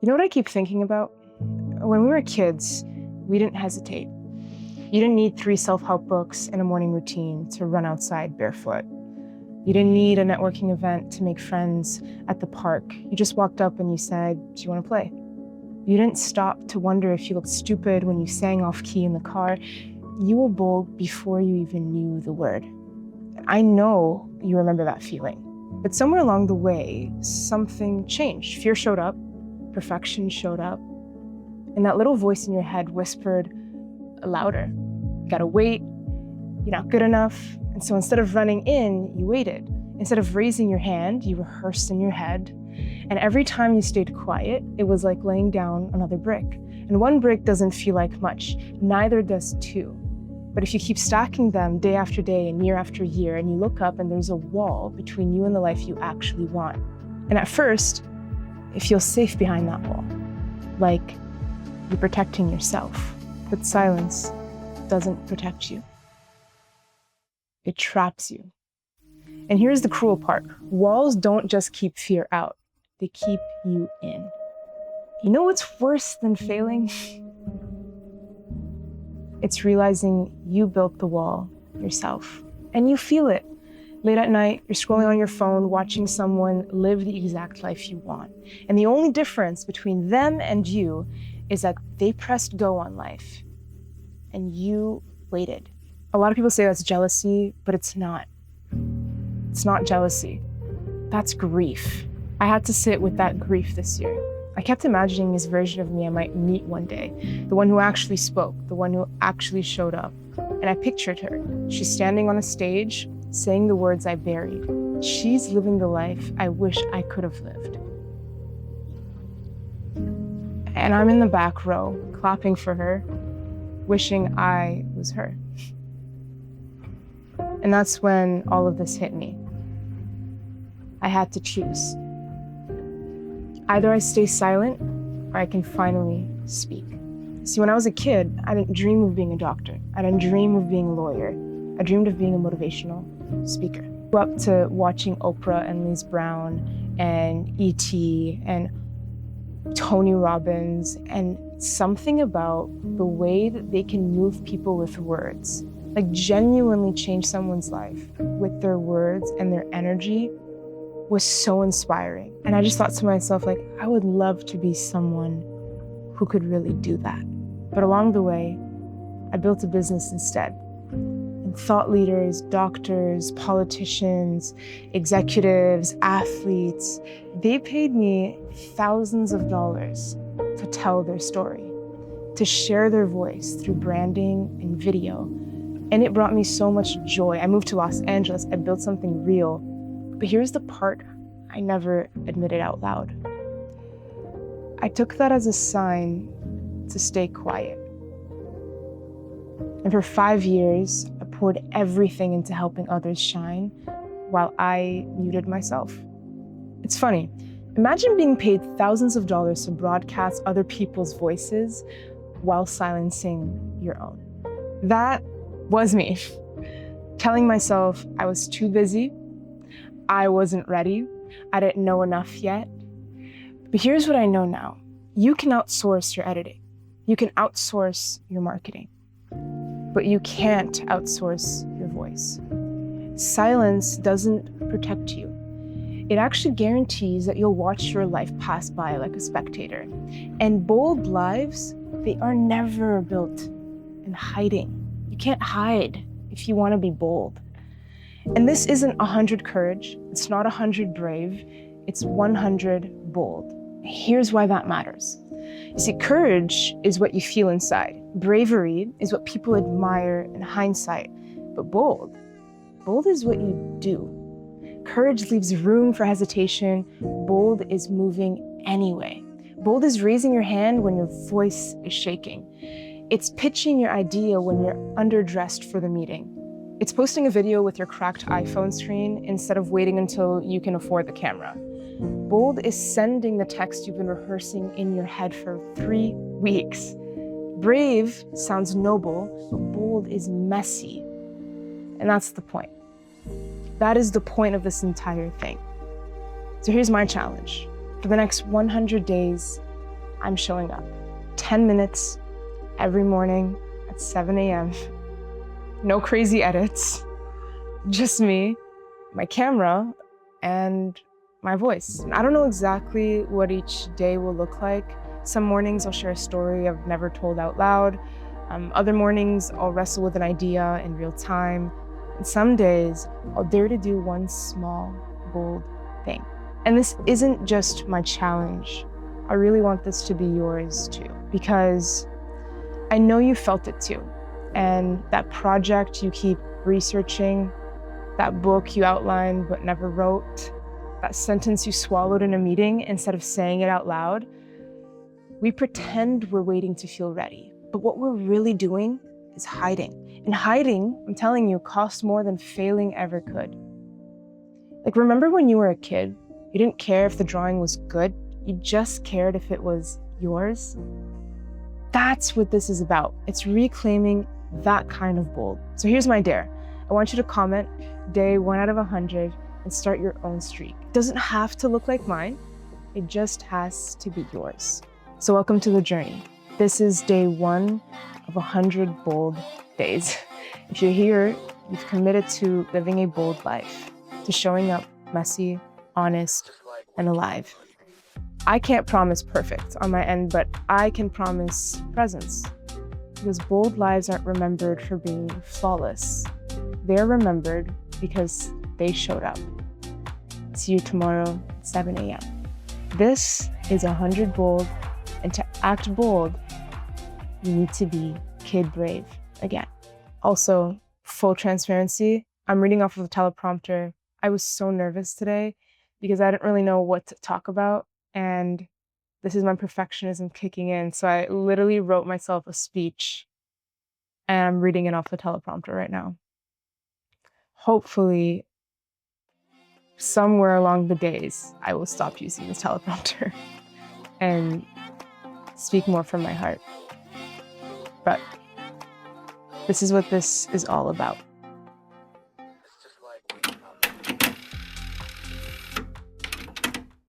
You know what I keep thinking about? When we were kids, we didn't hesitate. You didn't need 3 self-help books and a morning routine to run outside barefoot. You didn't need a networking event to make friends at the park. You just walked up and you said, "Do you want to play?" You didn't stop to wonder if you looked stupid when you sang off key in the car. You were bold before you even knew the word. I know you remember that feeling. But somewhere along the way, something changed. Fear showed up, perfection showed up, and that little voice in your head whispered louder. You gotta wait, you're not good enough. And so instead of running in, you waited. Instead of raising your hand, you rehearsed in your head. And every time you stayed quiet, it was like laying down another brick. And 1 brick doesn't feel like much, neither does 2. But if you keep stacking them day after day and year after year, and you look up and there's a wall between you and the life you actually want. And at first, it feels safe behind that wall, like you're protecting yourself. But silence doesn't protect you. It traps you. And here's the cruel part. Walls don't just keep fear out, they keep you in. You know what's worse than failing? It's realizing you built the wall yourself. And you feel it. Late at night, you're scrolling on your phone, watching someone live the exact life you want. And the only difference between them and you is that they pressed go on life, and you waited. A lot of people say that's jealousy, but it's not. It's not jealousy. That's grief. I had to sit with that grief this year. I kept imagining this version of me I might meet one day, the one who actually spoke, the one who actually showed up. And I pictured her. She's standing on a stage, saying the words I buried. She's living the life I wish I could have lived. And I'm in the back row, clapping for her, wishing I was her. And that's when all of this hit me. I had to choose. Either I stay silent, or I can finally speak. See, when I was a kid, I didn't dream of being a doctor. I didn't dream of being a lawyer. I dreamed of being a motivational speaker. I grew up to watching Oprah and Liz Brown and E.T. and Tony Robbins, and something about the way that they can move people with words, like genuinely change someone's life with their words and their energy, was so inspiring. And I just thought to myself, like, I would love to be someone who could really do that. But along the way, I built a business instead. And thought leaders, doctors, politicians, executives, athletes, they paid me thousands of dollars to tell their story, to share their voice through branding and video. And it brought me so much joy. I moved to Los Angeles, I built something real. But here's the part I never admitted out loud. I took that as a sign to stay quiet. And for 5 years, I poured everything into helping others shine while I muted myself. It's funny. Imagine being paid thousands of dollars to broadcast other people's voices while silencing your own. That was me. Telling myself I was too busy, I wasn't ready, I didn't know enough yet. But here's what I know now. You can outsource your editing. You can outsource your marketing. But you can't outsource your voice. Silence doesn't protect you. It actually guarantees that you'll watch your life pass by like a spectator. And bold lives, they are never built in hiding. You can't hide if you want to be bold. And this isn't 100 courage, it's not 100 brave, it's 100 bold. Here's why that matters. You see, courage is what you feel inside. Bravery is what people admire in hindsight. But bold is what you do. Courage leaves room for hesitation. Bold is moving anyway. Bold is raising your hand when your voice is shaking. It's pitching your idea when you're underdressed for the meeting. It's posting a video with your cracked iPhone screen instead of waiting until you can afford the camera. Bold is sending the text you've been rehearsing in your head for 3 weeks. Brave sounds noble, but bold is messy. And that's the point. That is the point of this entire thing. So here's my challenge. For the next 100 days, I'm showing up. 10 minutes every morning at 7 a.m. No crazy edits, just me, my camera, and my voice. And I don't know exactly what each day will look like. Some mornings I'll share a story I've never told out loud. Other mornings I'll wrestle with an idea in real time. And some days I'll dare to do one small, bold thing. And this isn't just my challenge. I really want this to be yours too, because I know you felt it too. And that project you keep researching, that book you outlined but never wrote, that sentence you swallowed in a meeting instead of saying it out loud. We pretend we're waiting to feel ready, but what we're really doing is hiding. And hiding, I'm telling you, costs more than failing ever could. Like, remember when you were a kid? You didn't care if the drawing was good, you just cared if it was yours. That's what this is about. It's reclaiming that kind of bold. So here's my dare. I want you to comment day 1 out of 100 and start your own streak. It doesn't have to look like mine. It just has to be yours. So welcome to the journey. This is day 1 of 100 bold days. If you're here, you've committed to living a bold life, to showing up messy, honest, and alive. I can't promise perfect on my end, but I can promise presence. Because bold lives aren't remembered for being flawless. They're remembered because they showed up. See you tomorrow at 7 a.m. This is 100 bold, and to act bold, you need to be kid brave again. Also, full transparency, I'm reading off of the teleprompter. I was so nervous today because I didn't really know what to talk about, and this is my perfectionism kicking in. So I literally wrote myself a speech, and I'm reading it off the teleprompter right now. Hopefully, somewhere along the days, I will stop using this teleprompter and speak more from my heart. But this is what this is all about.